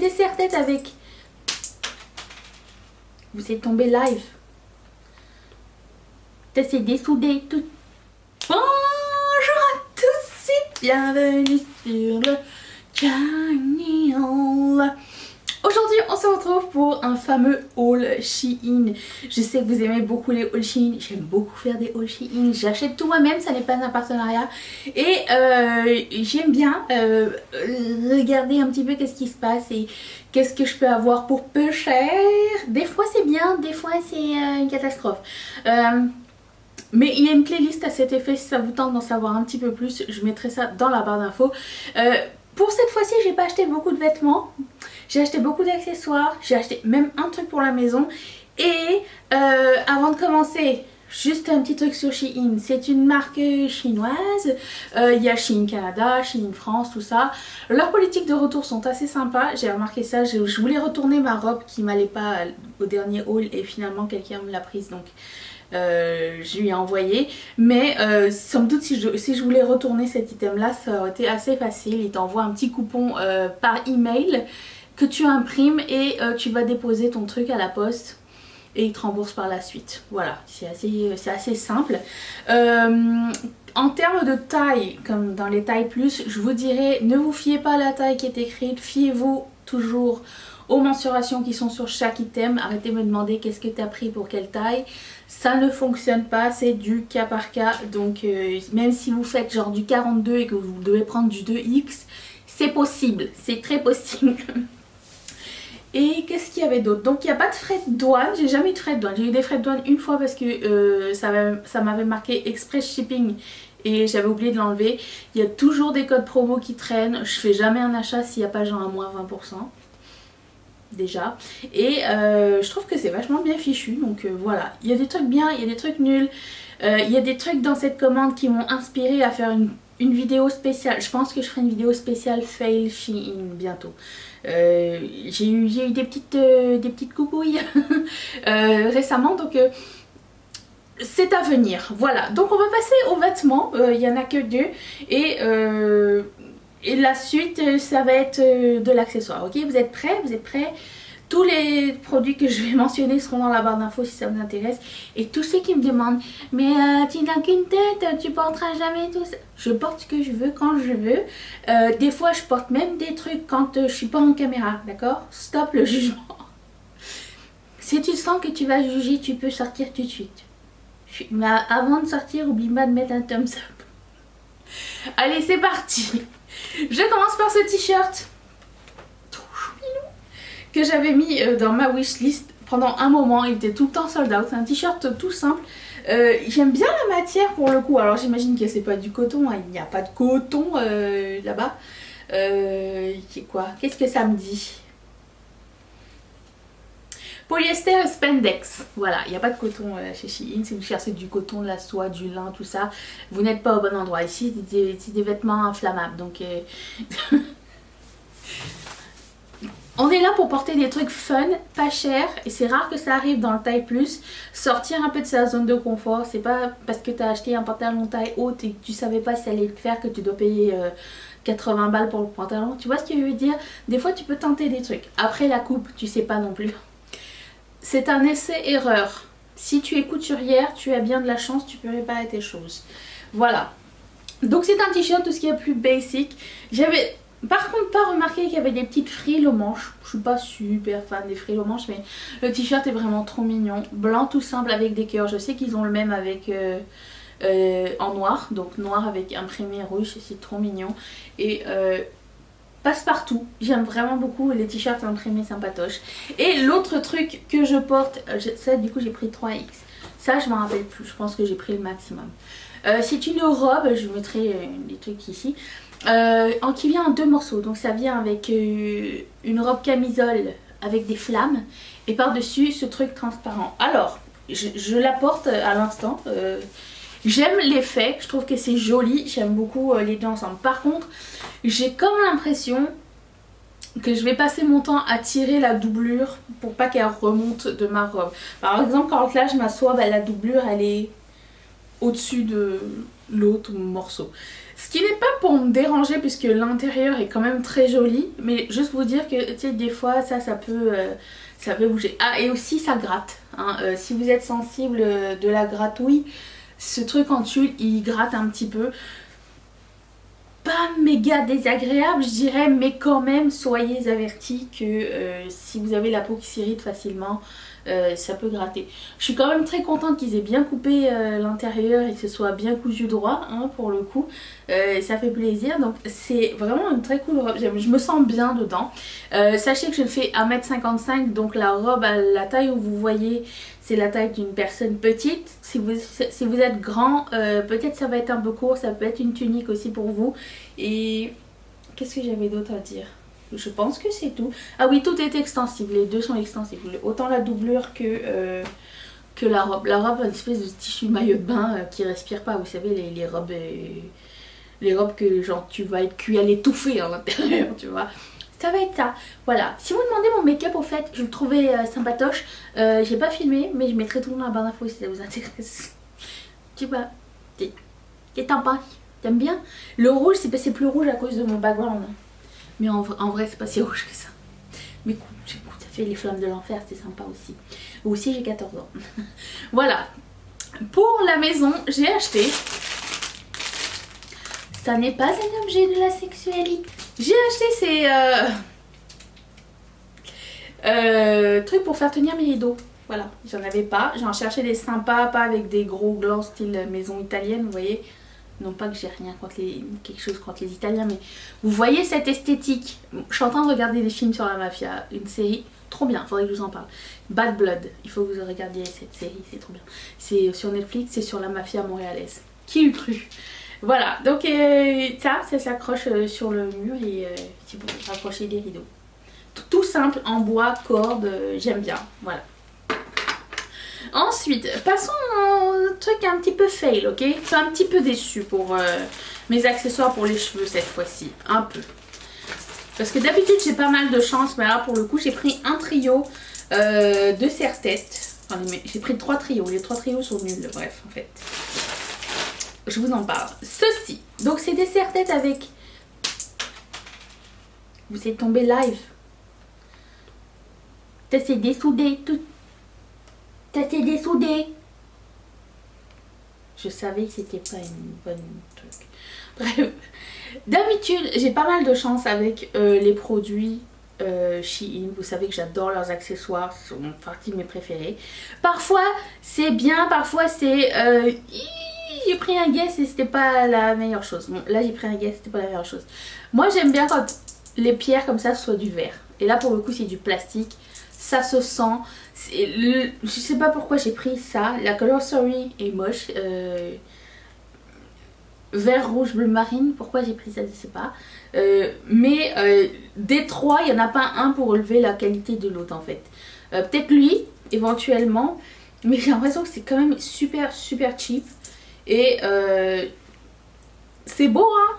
des serre-têtes avec... Vous êtes tombé live. C'est dessoudé tout. Bonjour à tous et bienvenue sur le channel. Aujourd'hui on se retrouve pour un fameux haul Shein. Je sais que vous aimez beaucoup les hauls Shein, j'aime beaucoup faire des hauls Shein, j'achète tout moi-même, ça n'est pas un partenariat. Et j'aime bien regarder un petit peu qu'est-ce qui se passe et qu'est-ce que je peux avoir pour peu cher. Des fois c'est bien, des fois c'est une catastrophe. Mais il y a une playlist à cet effet, si ça vous tente d'en savoir un petit peu plus, je mettrai ça dans la barre d'infos. Pour cette fois-ci, j'ai pas acheté beaucoup de vêtements, j'ai acheté beaucoup d'accessoires, j'ai acheté même un truc pour la maison. Et avant de commencer, juste un petit truc sur Shein, c'est une marque chinoise, il y a Shein Canada, Shein France, tout ça. Leurs politiques de retour sont assez sympas, j'ai remarqué ça, je voulais retourner ma robe qui m'allait pas au dernier haul et finalement quelqu'un me l'a prise donc... je lui ai envoyé, mais somme toute si je voulais retourner cet item là ça aurait été assez facile. Il t'envoie un petit coupon par email que tu imprimes et tu vas déposer ton truc à la poste et il te rembourse par la suite. Voilà, c'est assez simple. En termes de taille, comme dans les tailles plus, je vous dirais ne vous fiez pas à la taille qui est écrite, fiez-vous toujours aux mensurations qui sont sur chaque item. Arrêtez de me demander qu'est-ce que tu as pris pour quelle taille. Ça ne fonctionne pas, c'est du cas par cas. Donc même si vous faites genre du 42 et que vous devez prendre du 2X, c'est possible, c'est très possible. Et qu'est-ce qu'il y avait d'autre? Donc il n'y a pas de frais de douane, j'ai jamais eu de frais de douane. J'ai eu des frais de douane une fois parce que ça m'avait marqué Express Shipping et j'avais oublié de l'enlever. Il y a toujours des codes promo qui traînent, je fais jamais un achat s'il n'y a pas genre un moins 20%. Déjà, et je trouve que c'est vachement bien fichu, donc voilà, il y a des trucs bien, il y a des trucs nuls, il y a des trucs dans cette commande qui m'ont inspiré à faire une vidéo spéciale. Je pense que je ferai une vidéo spéciale fail Shein bientôt. J'ai eu des petites coucouilles récemment, donc c'est à venir. Voilà, donc on va passer aux vêtements, il n'y en a que deux, et la suite, ça va être de l'accessoire, ok? Vous êtes prêts? Vous êtes prêts? Tous les produits que je vais mentionner seront dans la barre d'infos si ça vous intéresse. Et tous ceux qui me demandent, mais tu n'as qu'une tête, tu porteras jamais tout ça. Je porte ce que je veux quand je veux. Des fois, je porte même des trucs quand je suis pas en caméra, d'accord? Stop le jugement. Si tu sens que tu vas juger, tu peux sortir tout de suite. Mais avant de sortir, oublie pas de mettre un thumbs up. Allez, c'est parti! Je commence par ce t-shirt trop chouinou que j'avais mis dans ma wishlist pendant un moment. Il était tout le temps sold out. C'est un t-shirt tout simple. J'aime bien la matière pour le coup. Alors j'imagine que c'est pas du coton. Hein. Il n'y a pas de coton là-bas. Quoi? Qu'est-ce que ça me dit? Polyester et spandex, voilà, il n'y a pas de coton chez Shein. Si vous cherchez du coton, de la soie, du lin, tout ça, vous n'êtes pas au bon endroit. Ici, c'est des vêtements inflammables, donc on est là pour porter des trucs fun, pas chers, et c'est rare que ça arrive dans le taille plus. Sortir un peu de sa zone de confort, c'est pas parce que tu as acheté un pantalon taille haute et que tu savais pas si ça allait le faire que tu dois payer 80 balles pour le pantalon. Tu vois ce que je veux dire? Des fois, tu peux tenter des trucs. Après la coupe, tu sais pas non plus. C'est un essai-erreur. Si tu es couturière, tu as bien de la chance, tu peux réparer tes choses. Voilà. Donc c'est un t-shirt, tout ce qui est plus basic. J'avais par contre pas remarqué qu'il y avait des petites frilles aux manches. Je suis pas super fan des frilles aux manches, mais le t-shirt est vraiment trop mignon. Blanc tout simple avec des cœurs. Je sais qu'ils ont le même avec en noir. Donc noir avec imprimé rouge, c'est trop mignon. Et passe-partout, j'aime vraiment beaucoup les t-shirts imprimés sympatoches. Et l'autre truc que je porte, ça du coup j'ai pris 3X. Ça je m'en rappelle plus, je pense que j'ai pris le maximum. C'est une robe, je vous mettrai des trucs ici, qui vient en 2 morceaux. Donc ça vient avec une robe camisole avec des flammes et par-dessus ce truc transparent. Alors, je la porte à l'instant. J'aime l'effet, je trouve que c'est joli, j'aime beaucoup les deux ensemble. Par contre, j'ai comme l'impression que je vais passer mon temps à tirer la doublure pour pas qu'elle remonte de ma robe. Par exemple, quand là je m'assois, la doublure elle est au-dessus de l'autre morceau. Ce qui n'est pas pour me déranger puisque l'intérieur est quand même très joli, mais juste vous dire que tu sais des fois ça peut bouger. Ah et aussi ça gratte, hein. Si vous êtes sensible de la gratouille, ce truc en tulle il gratte un petit peu. Pas méga désagréable je dirais, mais quand même soyez avertis que si vous avez la peau qui s'irrite facilement, ça peut gratter. Je suis quand même très contente qu'ils aient bien coupé l'intérieur et que ce soit bien cousu droit, hein, pour le coup. Ça fait plaisir, donc c'est vraiment une très cool robe, je me sens bien dedans. Sachez que je le fais 1m55, donc la robe à la taille où vous voyez c'est la taille d'une personne petite. Si vous êtes grand, peut-être ça va être un peu court, ça peut être une tunique aussi pour vous. Et qu'est-ce que j'avais d'autre à dire? Je pense que c'est tout. Ah oui, tout est extensible, les deux sont extensibles. Autant la doublure que la robe. La robe a une espèce de tissu maillot de bain qui respire pas. Vous savez, les robes que genre tu vas être cuit à l'étouffer à l'intérieur, tu vois. Ça va être ça. Voilà. Si vous me demandez mon make-up, au fait, je le trouvais sympatoche. J'ai pas filmé, mais je mettrai tout dans la barre d'infos si ça vous intéresse. Tu vois, t'es sympa. T'aimes bien? Le rouge, c'est plus rouge à cause de mon background. Mais en vrai, c'est pas si rouge que ça. Mais écoute, ça fait les flammes de l'enfer, c'est sympa aussi. Aussi, j'ai 14 ans. Voilà. Pour la maison, j'ai acheté... Ça n'est pas un objet de la sexualité. J'ai acheté ces trucs pour faire tenir mes rideaux. Voilà, j'en avais pas. J'en cherchais des sympas, pas avec des gros glands style maison italienne, vous voyez. Non pas que j'ai rien contre quelque chose contre les Italiens, mais vous voyez cette esthétique. Je suis en train de regarder des films sur la mafia, une série trop bien, faudrait que je vous en parle. Bad Blood, il faut que vous regardiez cette série, c'est trop bien. C'est sur Netflix, c'est sur la mafia montréalaise. Qui eût cru? Voilà, donc ça s'accroche sur le mur et c'est pour raccrocher des rideaux. Tout simple, en bois, corde, j'aime bien, voilà. Ensuite, passons au truc un petit peu fail, ok? Je suis un petit peu déçue pour mes accessoires pour les cheveux cette fois-ci, un peu. Parce que d'habitude j'ai pas mal de chance, mais là pour le coup j'ai pris un trio de serre-tête. Enfin, j'ai pris 3 trios, les 3 trios sont nuls, bref en fait. Je vous en parle. Ceci, donc c'est des serre-têtes avec... Vous êtes tombé live. Ça s'est dessoudé, tout. Ça s'est dessoudé. Je savais que c'était pas une bonne truc. Bref, d'habitude j'ai pas mal de chance avec les produits Shein. Vous savez que j'adore leurs accessoires, c'est une partie de mes préférés. Parfois c'est bien, parfois c'est... j'ai pris un guess et c'était pas la meilleure chose. Bon, là j'ai pris un guess, c'était pas la meilleure chose. Moi j'aime bien quand les pierres comme ça soient du verre. Et là pour le coup c'est du plastique. Ça se sent. Je sais pas pourquoi j'ai pris ça. La Color Story est moche. Vert, rouge, bleu marine. Pourquoi j'ai pris ça, je sais pas. Mais des trois, il n'y en a pas un pour relever la qualité de l'autre en fait. Peut-être lui, éventuellement. Mais j'ai l'impression que c'est quand même super cheap. Et c'est beau hein.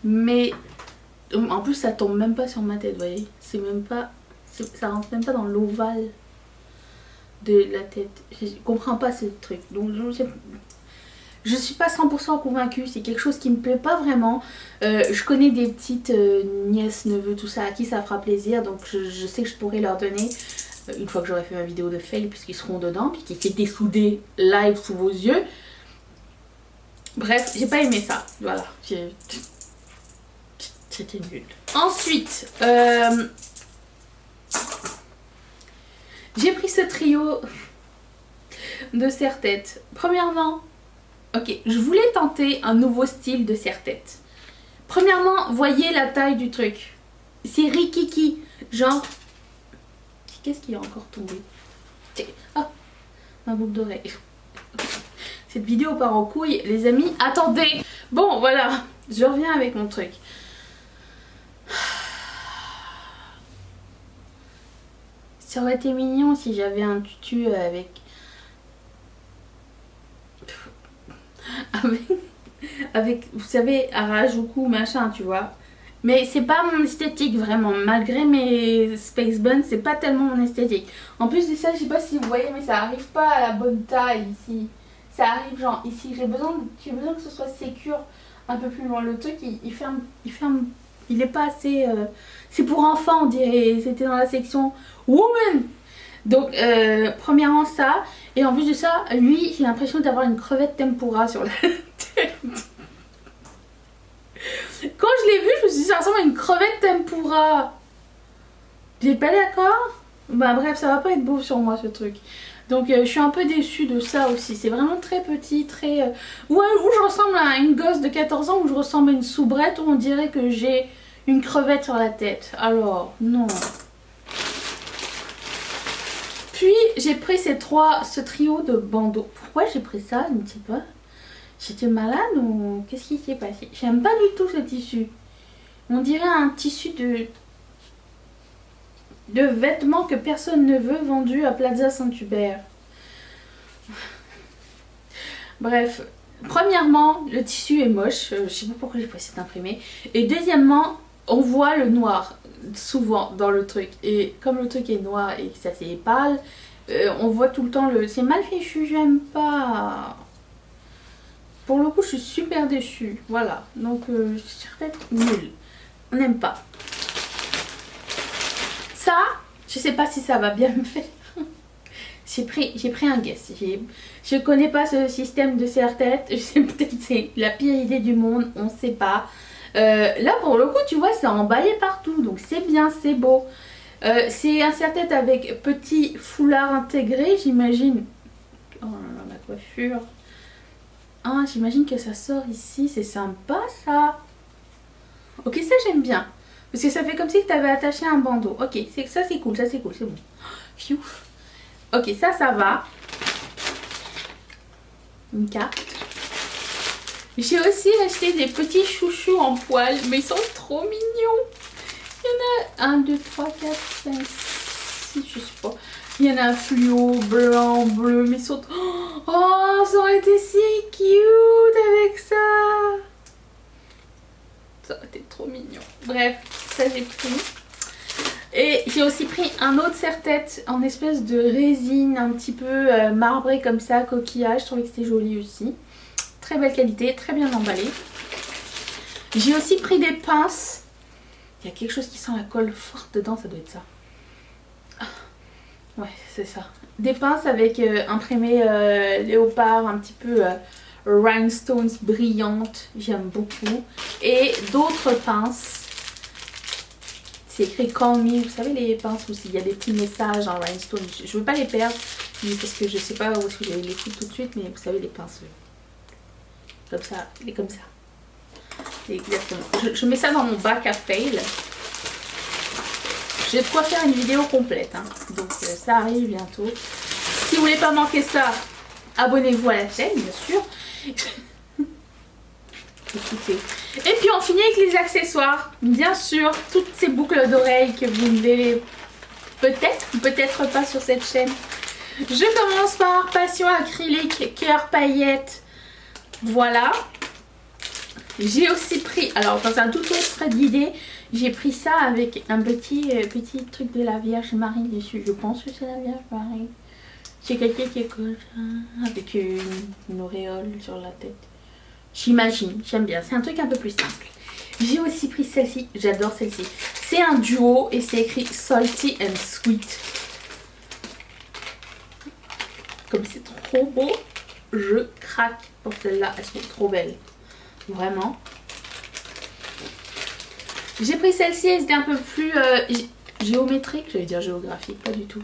Mais en plus ça tombe même pas sur ma tête, vous voyez. C'est même pas... Ça rentre même pas dans l'ovale de la tête. Je comprends pas ce truc. Donc je suis pas 100% convaincue. C'est quelque chose qui me plaît pas vraiment. Je connais des petites nièces, neveux, tout ça, à qui ça fera plaisir. Donc je sais que je pourrais leur donner une fois que j'aurai fait ma vidéo de fail, puisqu'ils seront dedans, puis qui étaient soudés live sous vos yeux. Bref, j'ai pas aimé ça. Voilà. C'était nul. Ensuite, j'ai pris ce trio de serre-tête. Premièrement, ok, je voulais tenter un nouveau style de serre-tête. Premièrement, voyez la taille du truc. C'est rikiki. Genre, qu'est-ce qui est encore tombé? Ah, ma boucle d'oreille. Cette vidéo part en couille, les amis. Attendez. Bon, voilà, je reviens avec mon truc. Ça aurait été mignon si j'avais un tutu avec vous savez, Harajuku machin, tu vois. Mais c'est pas mon esthétique vraiment, malgré mes space buns, c'est pas tellement mon esthétique. En plus de ça, je sais pas si vous voyez, mais ça arrive pas à la bonne taille ici. ça arrive genre ici. J'ai besoin que ce soit sécure un peu plus loin. Le truc il ferme, il est pas assez... c'est pour enfants on dirait, c'était dans la section Woman. Donc premièrement ça, et en plus de ça, lui j'ai l'impression d'avoir une crevette tempura sur la tête. Quand je l'ai vu, je me suis dit ça ressemble à une crevette tempura. J'ai pas d'accord. Bah bref, ça va pas être beau sur moi ce truc. Donc je suis un peu déçue de ça aussi. C'est vraiment très petit, très... où je ressemble à une gosse de 14 ans, où je ressemble à une soubrette, où on dirait que j'ai une crevette sur la tête. Alors, non. Puis j'ai pris ce trio de bandeaux. Pourquoi j'ai pris ça? Je ne sais pas. J'étais malade ou qu'est-ce qui s'est passé? J'aime pas du tout ce tissu. On dirait un tissu de vêtements que personne ne veut, vendu à Plaza Saint-Hubert. Bref, premièrement, le tissu est moche. Je sais pas pourquoi j'ai pris cet imprimé. Et deuxièmement, on voit le noir souvent dans le truc. Et comme le truc est noir et que ça c'est pâle, on voit tout le temps le... C'est mal fichu, j'aime pas. Pour le coup, je suis super déçue. Voilà, donc c'est peut-être nul. On n'aime pas. Ça, je sais pas si ça va bien me faire. J'ai pris un guess. Je connais pas ce système de serre-tête. Peut-être c'est la pire idée du monde, on sait pas. Là pour le coup tu vois c'est emballé partout, donc c'est bien, c'est beau. C'est un serre-tête avec petit foulard intégré, j'imagine. Oh là là, la coiffure. Ah, j'imagine que ça sort ici, c'est sympa ça. Ok, ça j'aime bien. Parce que ça fait comme si tu avais attaché un bandeau. Ok, ça c'est cool, c'est bon. Pfiou. Ok, ça va. Une carte. J'ai aussi acheté des petits chouchous en poil, mais ils sont trop mignons. Il y en a 1, 2, 3, 4, 5, 6, je sais pas. Il y en a fluo, blanc, bleu, mais ils sont... Oh, ça aurait été si cute avec ça. Ça aurait été trop mignon. Bref, ça j'ai pris. Et j'ai aussi pris un autre serre-tête en espèce de résine un petit peu marbré comme ça, coquillage. Je trouvais que c'était joli aussi. Très belle qualité, très bien emballé. J'ai aussi pris des pinces. Il y a quelque chose qui sent la colle forte dedans, ça doit être ça. Ouais, c'est ça. Des pinces avec imprimé léopard, un petit peu rhinestones brillantes. J'aime beaucoup. Et d'autres pinces. C'est écrit Call Me. Vous savez les pinces où il y a des petits messages en rhinestones. Je veux pas les perdre parce que je sais pas où est-ce que j'allais les foutre tout de suite. Mais vous savez les pinces. Comme ça, et comme ça. Exactement. Je mets ça dans mon bac à fail. J'ai de quoi faire une vidéo complète. Hein. Donc ça arrive bientôt. Si vous voulez pas manquer ça, abonnez-vous à la chaîne, bien sûr. Écoutez. Et puis on finit avec les accessoires. Bien sûr, toutes ces boucles d'oreilles que vous ne verrez peut-être ou peut-être pas sur cette chaîne. Je commence par Passion acrylique, cœur paillettes. Voilà. J'ai aussi pris, alors dans un tout autre d'idée, j'ai pris ça avec un petit truc de la Vierge Marie dessus. Je pense que c'est la Vierge Marie. C'est quelqu'un qui est comme ça, avec une auréole sur la tête. J'imagine, j'aime bien. C'est un truc un peu plus simple. J'ai aussi pris celle-ci, j'adore celle-ci. C'est un duo et c'est écrit Salty and Sweet. Comme c'est trop beau, je craque pour celle-là. Elles sont trop belles. Vraiment. J'ai pris celle-ci, elle était un peu plus géométrique, j'allais dire géographique, pas du tout.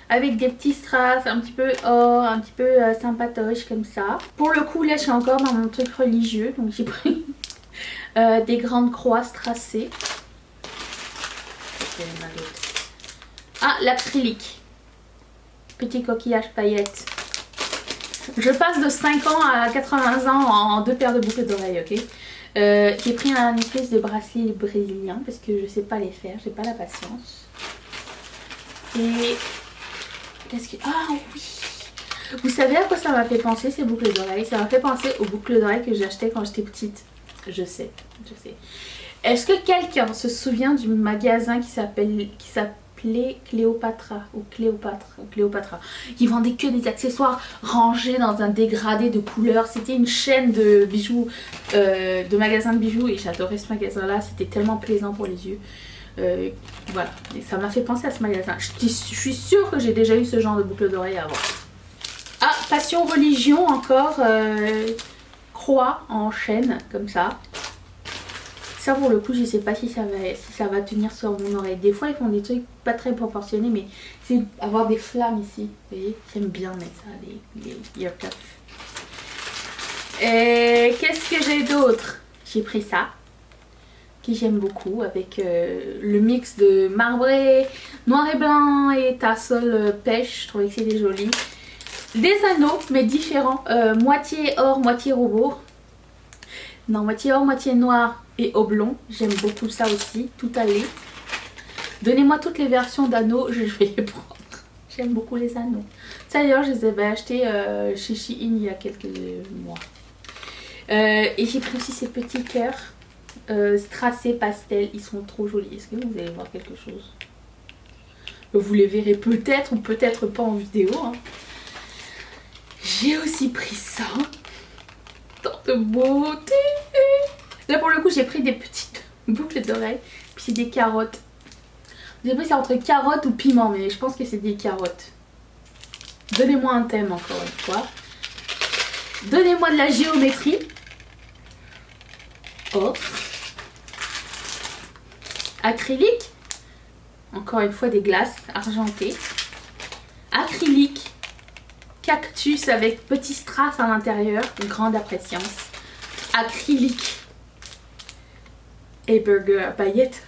Avec des petits strass, un petit peu or, un petit peu sympatoche comme ça. Pour le coup, là je suis encore dans mon truc religieux, donc j'ai pris des grandes croix strassées. Ah, l'acrylique. Petit coquillage paillettes. Je passe de 5 ans à 80 ans en 2 paires de boucles d'oreilles, ok. J'ai pris un espèce de bracelet brésilien parce que je sais pas les faire, j'ai pas la patience. Et qu'est-ce que... Ah oui. Vous savez à quoi ça m'a fait penser ces boucles d'oreilles? Ça m'a fait penser aux boucles d'oreilles que j'achetais quand j'étais petite. Je sais. Est-ce que quelqu'un se souvient du magasin qui s'appelait Cléopatra ou Cléopatra qui vendait que des accessoires rangés dans un dégradé de couleurs. C'était une chaîne de bijoux, de magasins de bijoux, et j'adorais ce magasin là, c'était tellement plaisant pour les yeux. Voilà, et ça m'a fait penser à ce magasin. Je suis sûre que j'ai déjà eu ce genre de boucle d'oreille avant. Ah, Passion Religion encore, croix en chaîne comme ça. Ça pour le coup je sais pas si ça va tenir sur mon oreille. Des fois ils font des trucs pas très proportionnés, mais c'est avoir des flammes ici. Vous voyez, j'aime bien mettre ça, les ear cuffs. Et qu'est-ce que j'ai d'autre? J'ai pris ça, que j'aime beaucoup, avec le mix de marbré, noir et blanc et tassel pêche. Je trouvais que c'était joli. Des anneaux mais différents, moitié or, moitié robot. Non, moitié or, moitié noir et oblong. J'aime beaucoup ça aussi, tout allé. Donnez-moi toutes les versions d'anneaux, je vais les prendre. J'aime beaucoup les anneaux. Ça d'ailleurs, je les avais achetés chez Shein il y a quelques mois. Et j'ai pris aussi ces petits cœurs tracés pastel. Ils sont trop jolis. Est-ce que vous allez voir quelque chose? Vous les verrez peut-être ou peut-être pas en vidéo. Hein. J'ai aussi pris ça. Tant de beauté. Là pour le coup j'ai pris des petites boucles d'oreilles. Puis c'est des carottes. J'ai pris ça entre carottes ou piment, mais je pense que c'est des carottes. Donnez-moi un thème encore une fois. Donnez-moi de la géométrie. Oh. Acrylique. Encore une fois des glaces argentées. Acrylique. Cactus avec petit strass à l'intérieur, grande appréciation. Acrylique et burger à paillettes.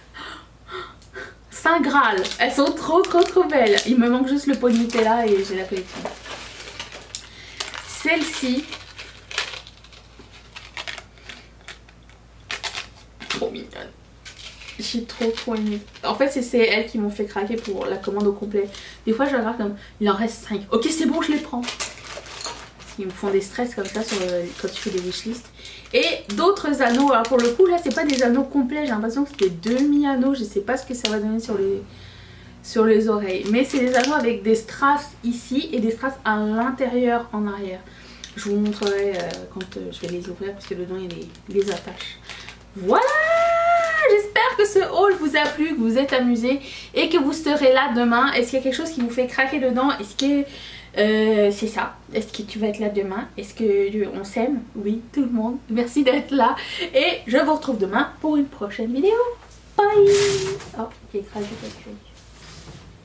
Saint Graal, elles sont trop belles. Il me manque juste le pot de Nutella et j'ai la collection. Celle-ci, trop mignonne. J'ai trop aimé. En fait c'est elles qui m'ont fait craquer pour la commande au complet. Des fois je regarde comme il en reste 5. Ok c'est bon, je les prends. Ils me font des stress comme ça quand tu fais des wishlists. Et d'autres anneaux. Alors pour le coup là c'est pas des anneaux complets. J'ai l'impression que c'est des demi-anneaux. Je sais pas ce que ça va donner sur les oreilles. Mais c'est des anneaux avec des strass ici et des strass à l'intérieur en arrière. Je vous montrerai quand je vais les ouvrir parce que dedans il y a les attaches. Voilà. J'espère que ce haul vous a plu, que vous êtes amusés et que vous serez là demain. Est-ce qu'il y a quelque chose qui vous fait craquer dedans? Est-ce que c'est ça? Est-ce que tu vas être là demain? Est-ce qu'on s'aime? Oui, tout le monde. Merci d'être là. Et je vous retrouve demain pour une prochaine vidéo. Bye! Oh, j'ai écrasé quelque chose.